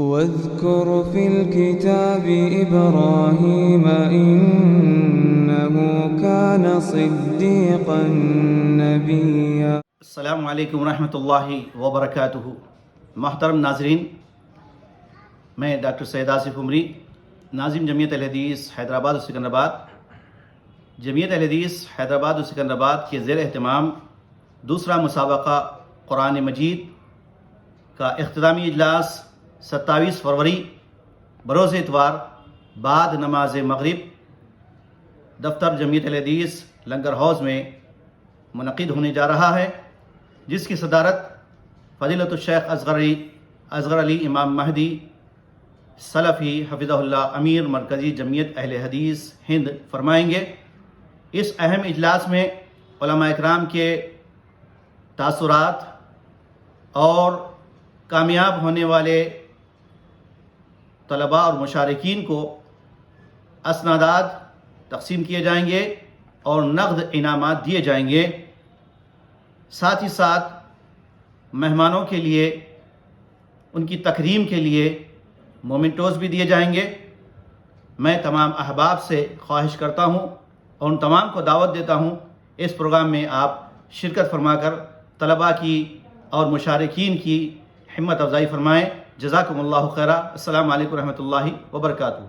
واذكر في الكتاب إبراهيم إنه كان صديقا نبيا۔ السلام علیکم ورحمۃ اللہ وبرکاتہ۔ محترم ناظرین، میں ڈاکٹر سید آصف عمری، ناظم جمعیت اہل حدیث حیدرآباد و سکندرآباد۔ جمعیت اہل حدیث حیدرآباد و سکندرآباد کے زیر اہتمام دوسرا مسابقہ قرآن مجید کا اختتامی اجلاس 27 فروری بروز اتوار بعد نماز مغرب دفتر جمعیت اہل حدیث لنگر ہاؤس میں منعقد ہونے جا رہا ہے، جس کی صدارت فضیلت الشیخ اصغر علی امام مہدی سلفی حفظہ اللہ امیر مرکزی جمعیت اہل حدیث ہند فرمائیں گے۔ اس اہم اجلاس میں علماء اکرام کے تاثرات اور کامیاب ہونے والے طلباء اور مشارکین کو اسنادات تقسیم کیے جائیں گے اور نقد انعامات دیے جائیں گے۔ ساتھ ہی ساتھ مہمانوں کے لیے ان کی تکریم کے لیے مومنٹوز بھی دیے جائیں گے۔ میں تمام احباب سے خواہش کرتا ہوں اور ان تمام کو دعوت دیتا ہوں اس پروگرام میں آپ شرکت فرما کر طلباء کی اور مشارکین کی ہمت افزائی فرمائیں۔ جزاکم اللہ خیرہ۔ السلام علیکم ورحمۃ اللہ وبرکاتہ۔